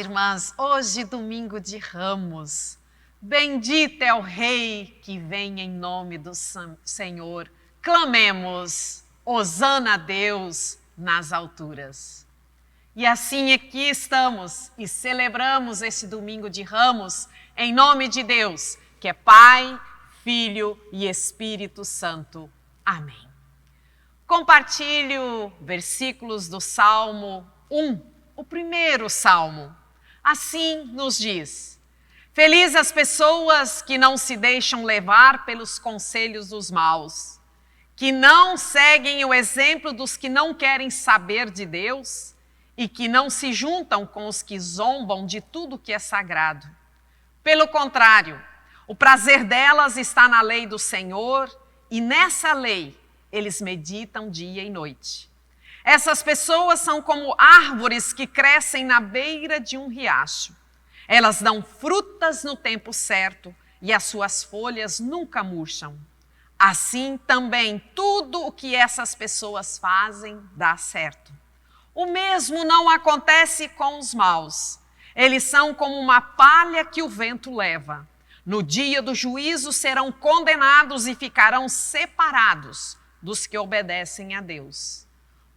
irmãs, hoje domingo de Ramos. Bendito é o Rei que vem em nome do Senhor. Clamemos, hosana a Deus nas alturas. E assim aqui estamos e celebramos esse domingo de Ramos em nome de Deus, que é Pai, Filho e Espírito Santo. Amém. Compartilho versículos do Salmo 1, o primeiro salmo. Assim nos diz: Feliz as pessoas que não se deixam levar pelos conselhos dos maus, que não seguem o exemplo dos que não querem saber de Deus e que não se juntam com os que zombam de tudo que é sagrado. Pelo contrário, o prazer delas está na lei do Senhor e nessa lei eles meditam dia e noite. Essas pessoas são como árvores que crescem na beira de um riacho. Elas dão frutas no tempo certo e as suas folhas nunca murcham. Assim também tudo o que essas pessoas fazem dá certo. O mesmo não acontece com os maus. Eles são como uma palha que o vento leva. No dia do juízo serão condenados e ficarão separados dos que obedecem a Deus.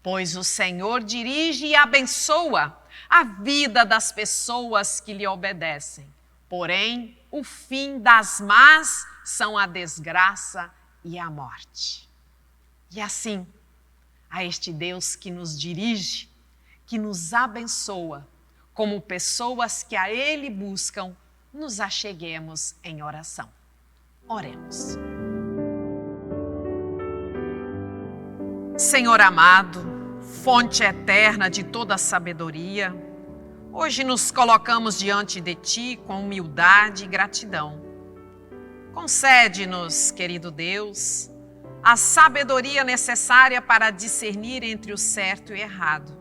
Pois o Senhor dirige e abençoa a vida das pessoas que lhe obedecem. Porém, o fim das más são a desgraça e a morte. E assim, a este Deus que nos dirige, que nos abençoa, como pessoas que a Ele buscam, nos acheguemos em oração. Oremos. Senhor amado, fonte eterna de toda a sabedoria, hoje nos colocamos diante de Ti com humildade e gratidão. Concede-nos, querido Deus, a sabedoria necessária para discernir entre o certo e o errado,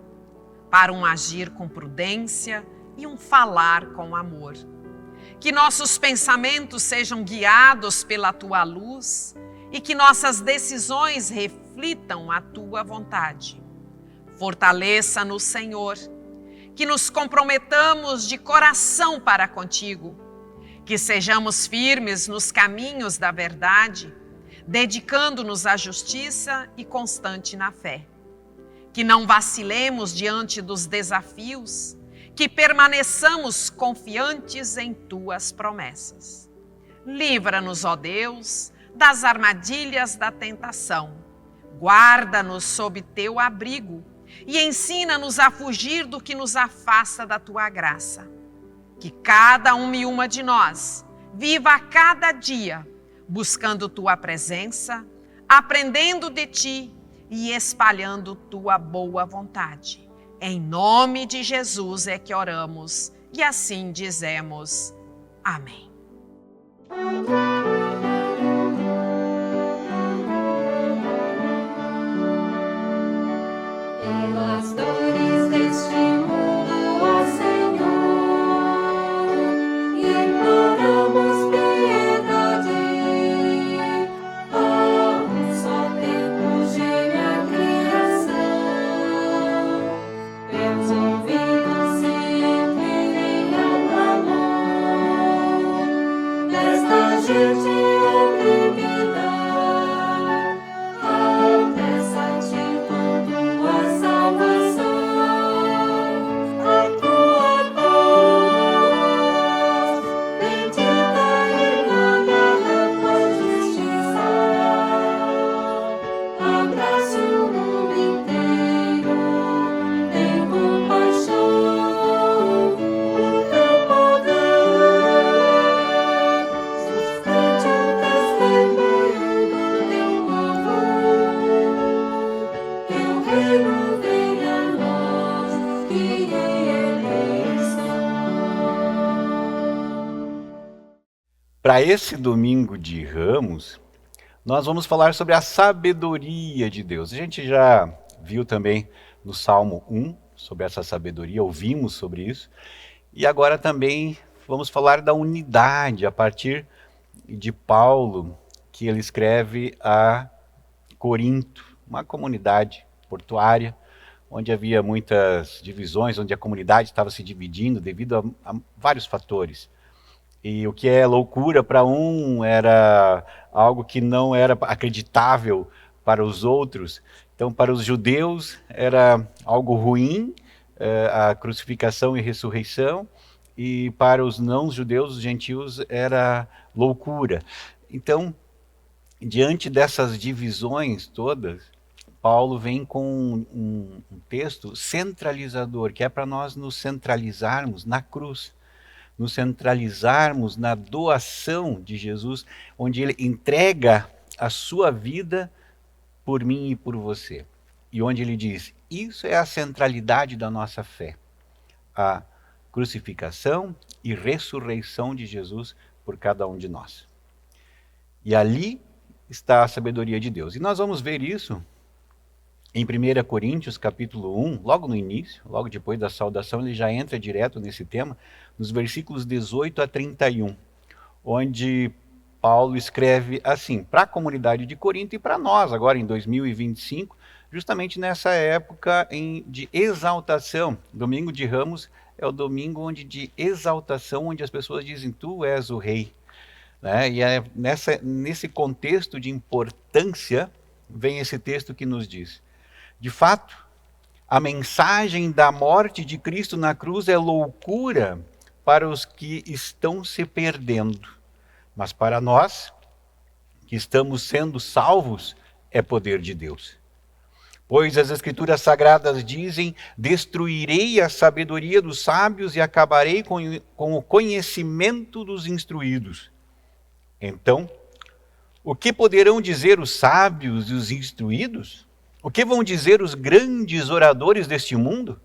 para um agir com prudência e um falar com amor. Que nossos pensamentos sejam guiados pela Tua luz e que nossas decisões reflitam a Tua vontade. Fortaleça-nos, Senhor, que nos comprometamos de coração para contigo, que sejamos firmes nos caminhos da verdade, dedicando-nos à justiça e constante na fé. Que não vacilemos diante dos desafios, que permaneçamos confiantes em Tuas promessas. Livra-nos, ó Deus, das armadilhas da tentação. Guarda-nos sob Teu abrigo e ensina-nos a fugir do que nos afasta da Tua graça. Que cada uma e uma de nós viva a cada dia buscando Tua presença, aprendendo de Ti e espalhando Tua boa vontade. Em nome de Jesus é que oramos e assim dizemos. Amém. Pelas dores deste mundo, ó Senhor, imploramos piedade. Há um só tempo geme a criação, teus ouvidos se inclinem ao clamor desta gente oprimida. Apressa-te com tua salvação, a tua paz, bendita irmã da tua justiça, abrace o mundo inteiro em compaixão, o teu poder, sustente o testemunho do teu povo, teu reino venha a nós e eleição. Para esse domingo de Ramos, nós vamos falar sobre a sabedoria de Deus. A gente já viu também no Salmo 1 sobre essa sabedoria, ouvimos sobre isso. E agora também vamos falar da unidade a partir de Paulo, que ele escreve a Corinto, uma comunidade portuária, onde havia muitas divisões, onde a comunidade estava se dividindo devido a vários fatores. E o que é loucura para um era algo que não era acreditável para os outros. Então, para os judeus era algo ruim, a crucificação e ressurreição, e para os não-judeus, os gentios, era loucura. Então, diante dessas divisões todas, Paulo vem com um texto centralizador, que é para nós nos centralizarmos na cruz, nos centralizarmos na doação de Jesus, onde ele entrega a sua vida por mim e por você. E onde ele diz, isso é a centralidade da nossa fé, a crucificação e ressurreição de Jesus por cada um de nós. E ali está a sabedoria de Deus. E nós vamos ver isso em 1 Coríntios, capítulo 1, logo no início, logo depois da saudação, ele já entra direto nesse tema, nos versículos 18 a 31, onde Paulo escreve assim, para a comunidade de Corinto e para nós, agora em 2025, justamente nessa época de exaltação. Domingo de Ramos é o domingo de exaltação, onde as pessoas dizem, tu és o rei. Né? E é nesse contexto de importância, vem esse texto que nos diz, de fato, a mensagem da morte de Cristo na cruz é loucura para os que estão se perdendo. Mas para nós, que estamos sendo salvos, é poder de Deus. Pois as Escrituras Sagradas dizem, destruirei a sabedoria dos sábios e acabarei com o conhecimento dos instruídos. Então, o que poderão dizer os sábios e os instruídos? O que vão dizer os grandes oradores deste mundo?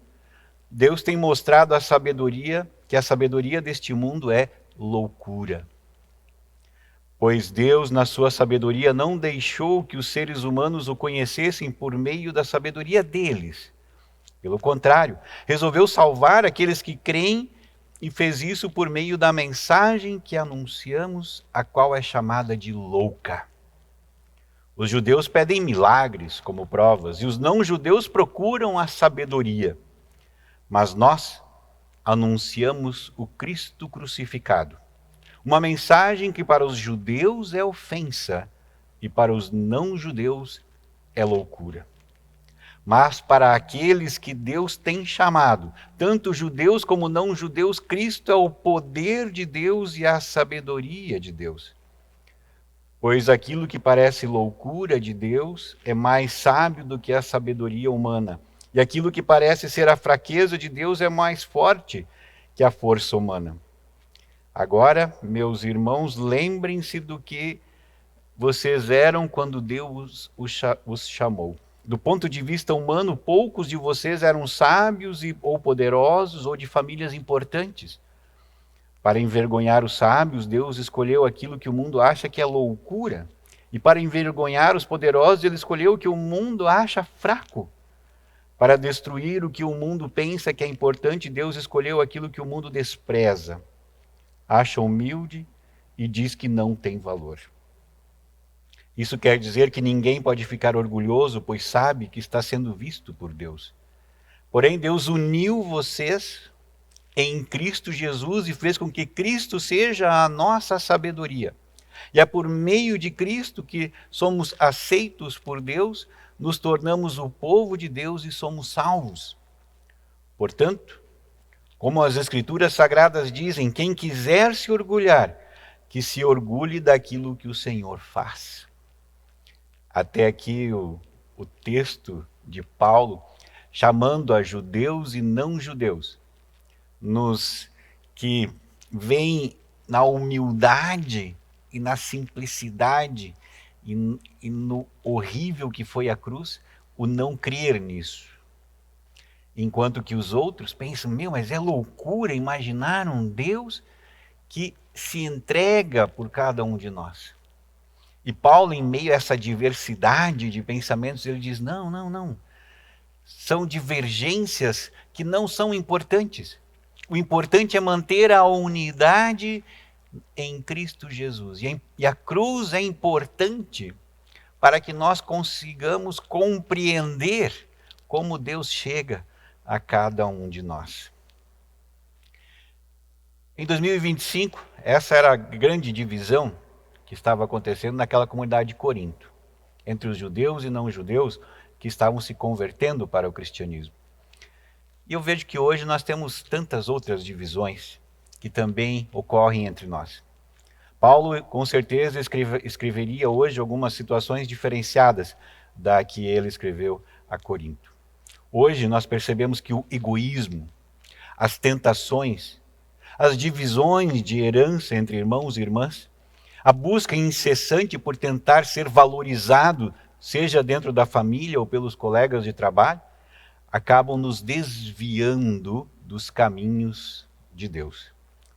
Deus tem mostrado a sabedoria, que a sabedoria deste mundo é loucura. Pois Deus, na sua sabedoria, não deixou que os seres humanos o conhecessem por meio da sabedoria deles. Pelo contrário, resolveu salvar aqueles que creem e fez isso por meio da mensagem que anunciamos, a qual é chamada de louca. Os judeus pedem milagres como provas, e os não-judeus procuram a sabedoria. Mas nós anunciamos o Cristo crucificado. Uma mensagem que para os judeus é ofensa, e para os não-judeus é loucura. Mas para aqueles que Deus tem chamado, tanto judeus como não-judeus, Cristo é o poder de Deus e a sabedoria de Deus. Pois aquilo que parece loucura de Deus é mais sábio do que a sabedoria humana. E aquilo que parece ser a fraqueza de Deus é mais forte que a força humana. Agora, meus irmãos, lembrem-se do que vocês eram quando Deus os chamou. Do ponto de vista humano, poucos de vocês eram sábios ou poderosos ou de famílias importantes. Para envergonhar os sábios, Deus escolheu aquilo que o mundo acha que é loucura. E para envergonhar os poderosos, ele escolheu o que o mundo acha fraco. Para destruir o que o mundo pensa que é importante, Deus escolheu aquilo que o mundo despreza. Acha humilde e diz que não tem valor. Isso quer dizer que ninguém pode ficar orgulhoso, pois sabe que está sendo visto por Deus. Porém, Deus uniu vocês em Cristo Jesus e fez com que Cristo seja a nossa sabedoria. E é por meio de Cristo que somos aceitos por Deus, nos tornamos o povo de Deus e somos salvos. Portanto, como as Escrituras Sagradas dizem, quem quiser se orgulhar, que se orgulhe daquilo que o Senhor faz. Até aqui o texto de Paulo, chamando a judeus e não-judeus, que vêm na humildade e na simplicidade e no horrível que foi a cruz, o não crer nisso. Enquanto que os outros pensam, mas é loucura imaginar um Deus que se entrega por cada um de nós. E Paulo, em meio a essa diversidade de pensamentos, ele diz, não. São divergências que não são importantes. O importante é manter a unidade em Cristo Jesus. E a cruz é importante para que nós consigamos compreender como Deus chega a cada um de nós. Em 2025, essa era a grande divisão que estava acontecendo naquela comunidade de Corinto, entre os judeus e não judeus que estavam se convertendo para o cristianismo. E eu vejo que hoje nós temos tantas outras divisões que também ocorrem entre nós. Paulo, com certeza, escreveria hoje algumas situações diferenciadas da que ele escreveu a Corinto. Hoje nós percebemos que o egoísmo, as tentações, as divisões de herança entre irmãos e irmãs, a busca incessante por tentar ser valorizado, seja dentro da família ou pelos colegas de trabalho, acabam nos desviando dos caminhos de Deus,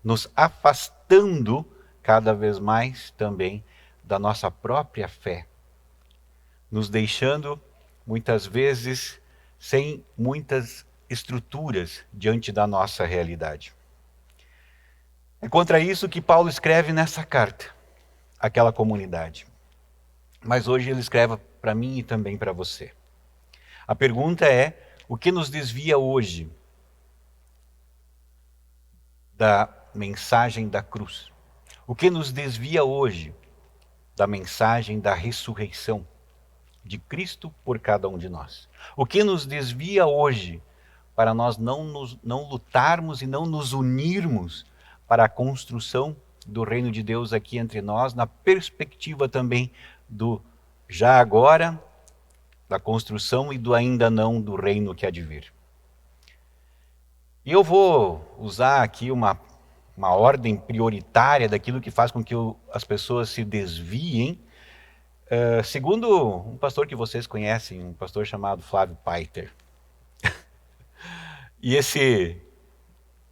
nos afastando cada vez mais também da nossa própria fé, nos deixando muitas vezes sem muitas estruturas diante da nossa realidade. É contra isso que Paulo escreve nessa carta, àquela comunidade. Mas hoje ele escreve para mim e também para você. A pergunta é: o que nos desvia hoje da mensagem da cruz? O que nos desvia hoje da mensagem da ressurreição de Cristo por cada um de nós? O que nos desvia hoje para nós não lutarmos e não nos unirmos para a construção do reino de Deus aqui entre nós, na perspectiva também do já agora, da construção e do ainda não do reino que há de vir? E eu vou usar aqui uma ordem prioritária daquilo que faz com que as pessoas se desviem, segundo um pastor que vocês conhecem, um pastor chamado Flávio Paiter. E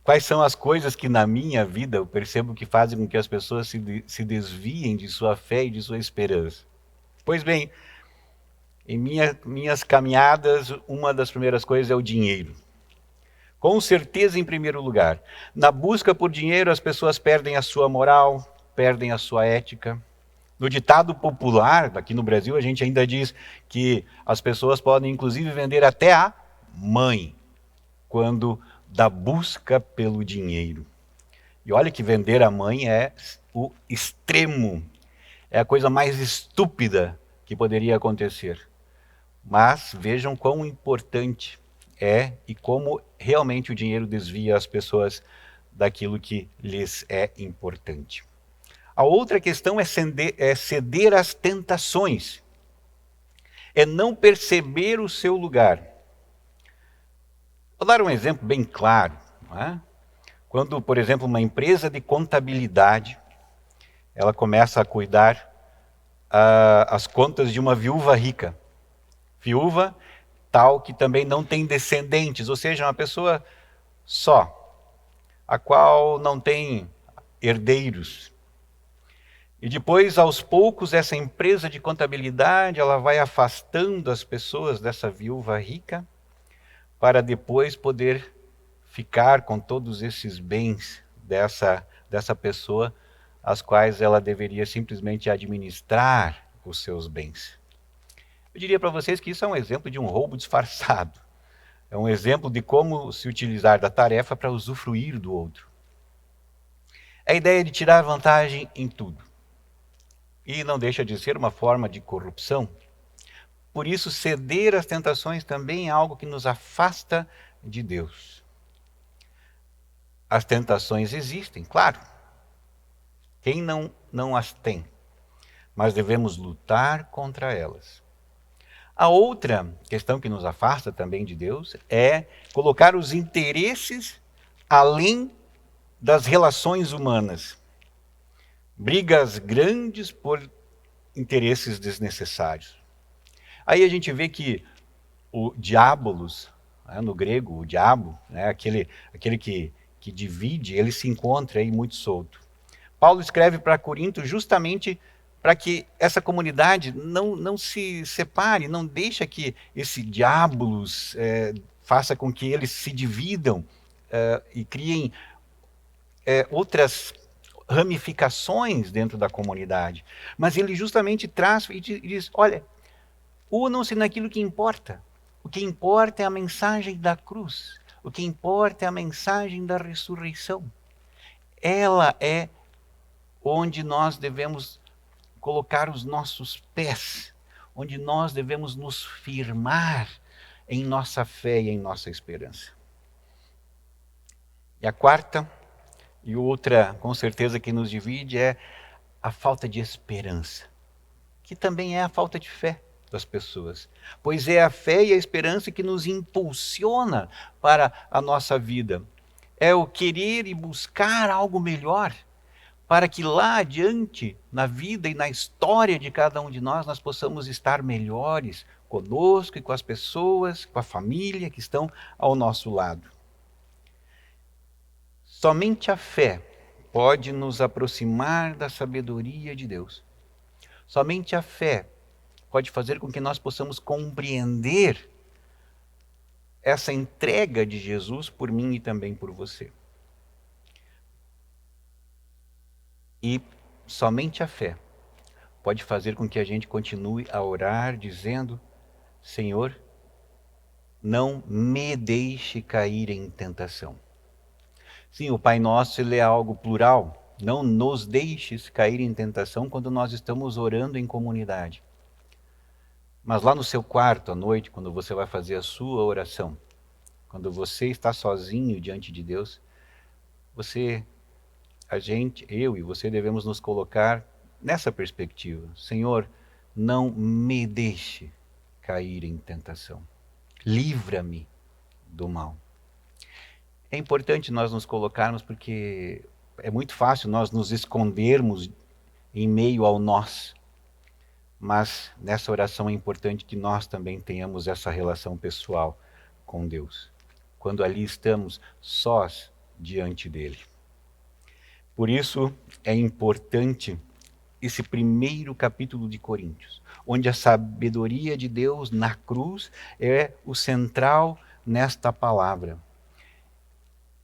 quais são as coisas que na minha vida eu percebo que fazem com que as pessoas se desviem de sua fé e de sua esperança? Pois bem, em minhas caminhadas, uma das primeiras coisas é o dinheiro. Com certeza, em primeiro lugar. Na busca por dinheiro, as pessoas perdem a sua moral, perdem a sua ética. No ditado popular, aqui no Brasil, a gente ainda diz que as pessoas podem, inclusive, vender até a mãe, quando da busca pelo dinheiro. E olha que vender a mãe é o extremo, é a coisa mais estúpida que poderia acontecer. Mas vejam quão importante é e como realmente o dinheiro desvia as pessoas daquilo que lhes é importante. A outra questão é ceder às tentações, é não perceber o seu lugar. Vou dar um exemplo bem claro. Não é? Quando, por exemplo, uma empresa de contabilidade, ela começa a cuidar as contas de uma viúva rica. Viúva tal que também não tem descendentes, ou seja, uma pessoa só, a qual não tem herdeiros. E depois, aos poucos, essa empresa de contabilidade, ela vai afastando as pessoas dessa viúva rica, para depois poder ficar com todos esses bens dessa pessoa, as quais ela deveria simplesmente administrar os seus bens. Eu diria para vocês que isso é um exemplo de um roubo disfarçado. É um exemplo de como se utilizar da tarefa para usufruir do outro. É a ideia de tirar vantagem em tudo. E não deixa de ser uma forma de corrupção. Por isso, ceder às tentações também é algo que nos afasta de Deus. As tentações existem, claro. Quem não as tem? Mas devemos lutar contra elas. A outra questão que nos afasta também de Deus é colocar os interesses além das relações humanas. Brigas grandes por interesses desnecessários. Aí a gente vê que o diabolos, no grego, o diabo, aquele que divide, ele se encontra aí muito solto. Paulo escreve para Corinto justamente para que essa comunidade não se separe, não deixa que esse diabolos faça com que eles se dividam e criem outras ramificações dentro da comunidade. Mas ele justamente traz e diz, olha, unam-se naquilo que importa. O que importa é a mensagem da cruz. O que importa é a mensagem da ressurreição. Ela é onde nós devemos colocar os nossos pés, onde nós devemos nos firmar em nossa fé e em nossa esperança. E a quarta e outra, com certeza, que nos divide é a falta de esperança, que também é a falta de fé das pessoas, pois é a fé e a esperança que nos impulsiona para a nossa vida. É o querer e buscar algo melhor, para que lá adiante, na vida e na história de cada um de nós possamos estar melhores conosco e com as pessoas, com a família que estão ao nosso lado. Somente a fé pode nos aproximar da sabedoria de Deus. Somente a fé pode fazer com que nós possamos compreender essa entrega de Jesus por mim e também por você. E somente a fé pode fazer com que a gente continue a orar dizendo: Senhor, não me deixe cair em tentação. Sim, o Pai Nosso, ele é algo plural. Não nos deixes cair em tentação quando nós estamos orando em comunidade. Mas lá no seu quarto à noite, quando você vai fazer a sua oração, quando você está sozinho diante de Deus, eu e você devemos nos colocar nessa perspectiva. Senhor, não me deixe cair em tentação. Livra-me do mal. É importante nós nos colocarmos porque é muito fácil nós nos escondermos em meio ao nós. Mas nessa oração é importante que nós também tenhamos essa relação pessoal com Deus, quando ali estamos sós diante dele. Por isso é importante esse primeiro capítulo de Coríntios, onde a sabedoria de Deus na cruz é o central nesta palavra.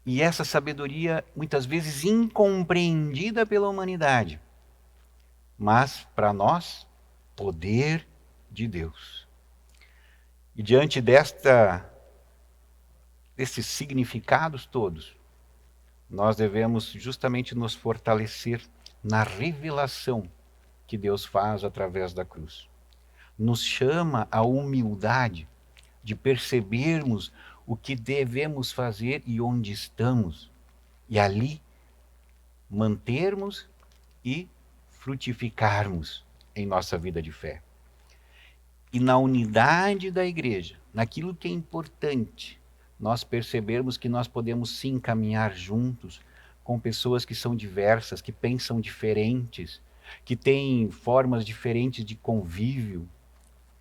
E essa sabedoria muitas vezes incompreendida pela humanidade, mas para nós, poder de Deus. E diante desses significados todos, nós devemos justamente nos fortalecer na revelação que Deus faz através da cruz. Nos chama à humildade de percebermos o que devemos fazer e onde estamos, e ali mantermos e frutificarmos em nossa vida de fé. E na unidade da igreja, naquilo que é importante, nós percebermos que nós podemos sim caminhar juntos com pessoas que são diversas, que pensam diferentes, que têm formas diferentes de convívio,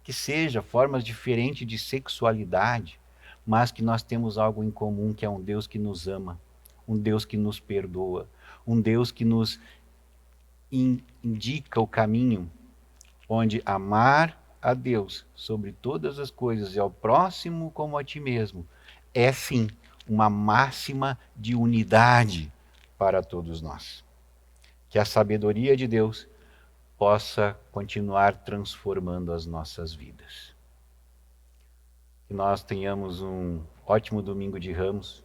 que seja formas diferentes de sexualidade, mas que nós temos algo em comum, que é um Deus que nos ama, um Deus que nos perdoa, um Deus que nos indica o caminho onde amar a Deus sobre todas as coisas e ao próximo como a ti mesmo é sim uma máxima de unidade para todos nós. Que a sabedoria de Deus possa continuar transformando as nossas vidas. Que nós tenhamos um ótimo domingo de Ramos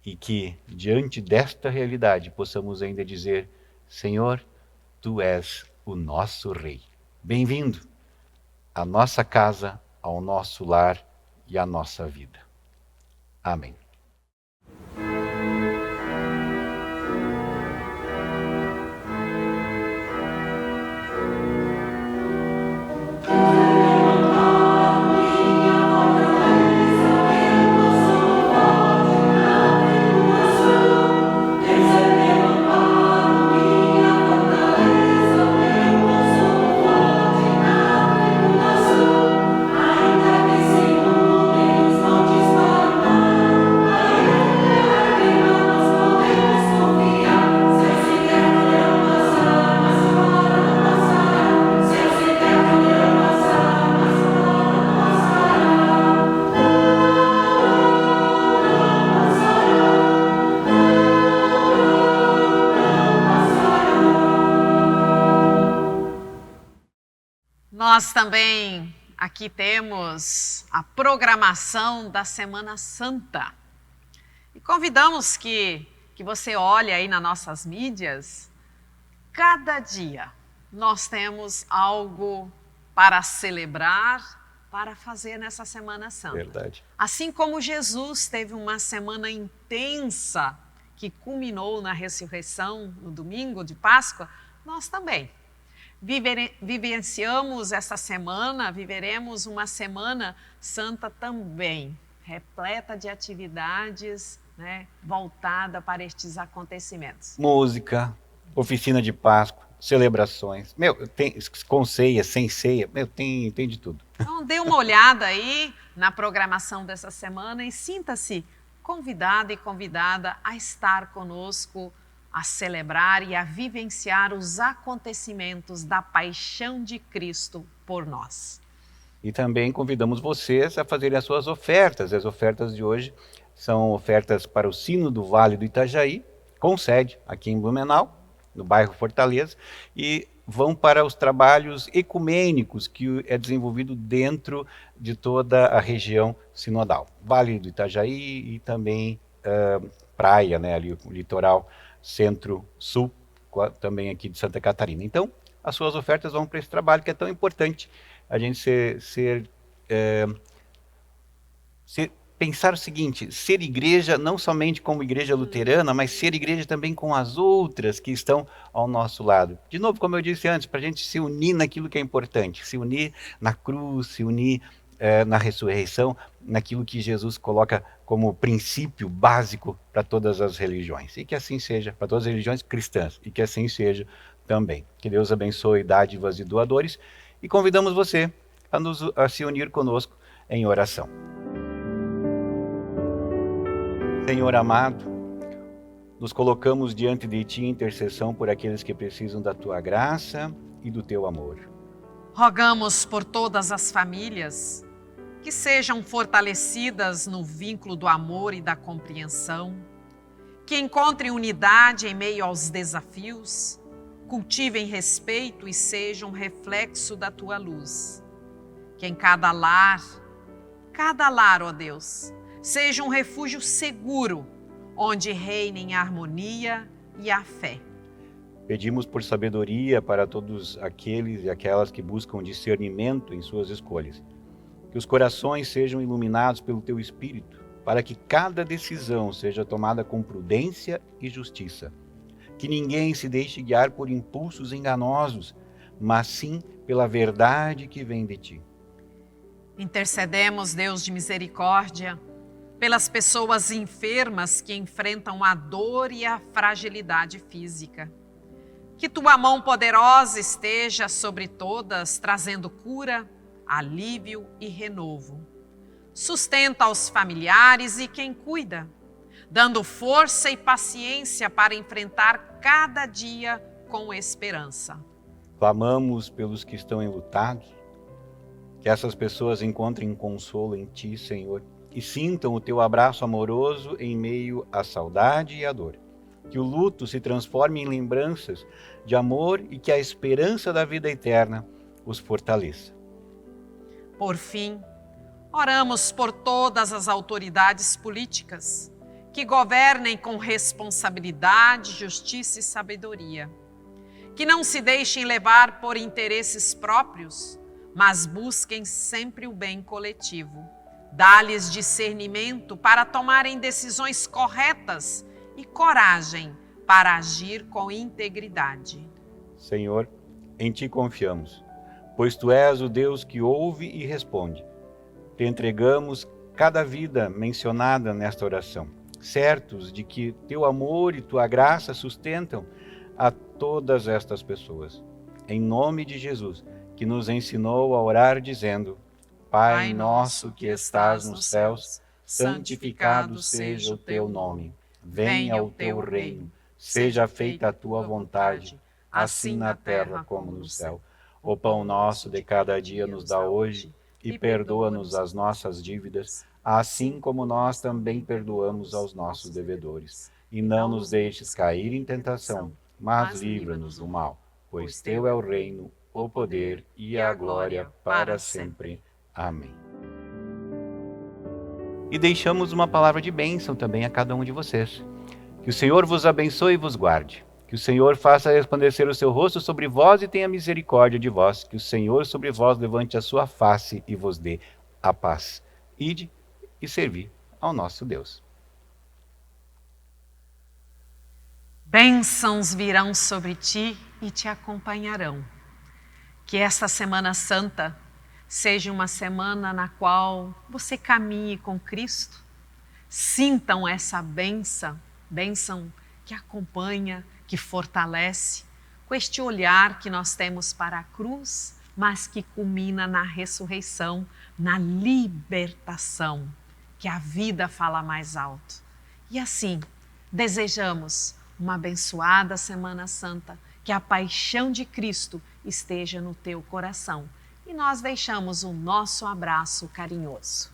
e que, diante desta realidade, possamos ainda dizer: Senhor, Tu és o nosso Rei. Bem-vindo à nossa casa, ao nosso lar e à nossa vida. Amém. Nós também aqui temos a programação da Semana Santa. E convidamos que você olhe aí nas nossas mídias. Cada dia nós temos algo para celebrar, para fazer nessa Semana Santa. Verdade. Assim como Jesus teve uma semana intensa que culminou na ressurreição no domingo de Páscoa, nós também vivenciamos essa semana, viveremos uma Semana Santa também, repleta de atividades, né, voltada para estes acontecimentos. Música, oficina de Páscoa, celebrações. Tem com ceia, sem ceia, tem de tudo. Então, dê uma olhada aí na programação dessa semana e sinta-se convidado e convidada a estar conosco, a celebrar e a vivenciar os acontecimentos da paixão de Cristo por nós. E também convidamos vocês a fazerem as suas ofertas. As ofertas de hoje são ofertas para o Sino do Vale do Itajaí, com sede aqui em Blumenau, no bairro Fortaleza, e vão para os trabalhos ecumênicos que é desenvolvido dentro de toda a região sinodal. Vale do Itajaí e também praia, né, ali o litoral centro-sul, também aqui de Santa Catarina. Então, as suas ofertas vão para esse trabalho que é tão importante, a gente pensar o seguinte: ser igreja não somente como igreja luterana, mas ser igreja também com as outras que estão ao nosso lado. De novo, como eu disse antes, para a gente se unir naquilo que é importante, se unir na cruz, se unir na ressurreição, naquilo que Jesus coloca como princípio básico para todas as religiões. E que assim seja, para todas as religiões cristãs, e que assim seja também. Que Deus abençoe dádivas e doadores, e convidamos você a se unir conosco em oração. Senhor amado, nos colocamos diante de Ti em intercessão por aqueles que precisam da Tua graça e do Teu amor. Rogamos por todas as famílias que sejam fortalecidas no vínculo do amor e da compreensão, que encontrem unidade em meio aos desafios, cultivem respeito e sejam reflexo da Tua luz. Que em cada lar, ó Deus, seja um refúgio seguro, onde reinem a harmonia e a fé. Pedimos por sabedoria para todos aqueles e aquelas que buscam discernimento em suas escolhas. Que os corações sejam iluminados pelo Teu Espírito, para que cada decisão seja tomada com prudência e justiça. Que ninguém se deixe guiar por impulsos enganosos, mas sim pela verdade que vem de Ti. Intercedemos, Deus de misericórdia, pelas pessoas enfermas que enfrentam a dor e a fragilidade física. Que Tua mão poderosa esteja sobre todas, trazendo cura, alívio e renovo. Sustenta os familiares e quem cuida, dando força e paciência para enfrentar cada dia com esperança. Clamamos pelos que estão enlutados, que essas pessoas encontrem consolo em Ti, Senhor, e sintam o Teu abraço amoroso em meio à saudade e à dor. Que o luto se transforme em lembranças de amor e que a esperança da vida eterna os fortaleça. Por fim, oramos por todas as autoridades políticas que governem com responsabilidade, justiça e sabedoria. Que não se deixem levar por interesses próprios, mas busquem sempre o bem coletivo. Dá-lhes discernimento para tomarem decisões corretas e coragem para agir com integridade. Senhor, em Ti confiamos, pois Tu és o Deus que ouve e responde. Te entregamos cada vida mencionada nesta oração, certos de que Teu amor e Tua graça sustentam a todas estas pessoas. Em nome de Jesus, que nos ensinou a orar dizendo: Pai nosso que estás nos céus, santificado seja o Teu nome. Venha o Teu reino, seja feita a Tua vontade, assim na terra como no céu. O pão nosso de cada dia nos dá hoje, e perdoa-nos as nossas dívidas, assim como nós também perdoamos aos nossos devedores. E não nos deixes cair em tentação, mas livra-nos do mal, pois Teu é o reino, o poder e a glória para sempre. Amém. E deixamos uma palavra de bênção também a cada um de vocês. Que o Senhor vos abençoe e vos guarde. Que o Senhor faça resplandecer o seu rosto sobre vós e tenha misericórdia de vós. Que o Senhor sobre vós levante a sua face e vos dê a paz. Ide e servi ao nosso Deus. Bênçãos virão sobre ti e te acompanharão. Que esta Semana Santa seja uma semana na qual você caminhe com Cristo. Sintam essa bênção que acompanha, que fortalece, com este olhar que nós temos para a cruz, mas que culmina na ressurreição, na libertação, que a vida fala mais alto. E assim, desejamos uma abençoada Semana Santa, que a paixão de Cristo esteja no teu coração. E nós deixamos o nosso abraço carinhoso.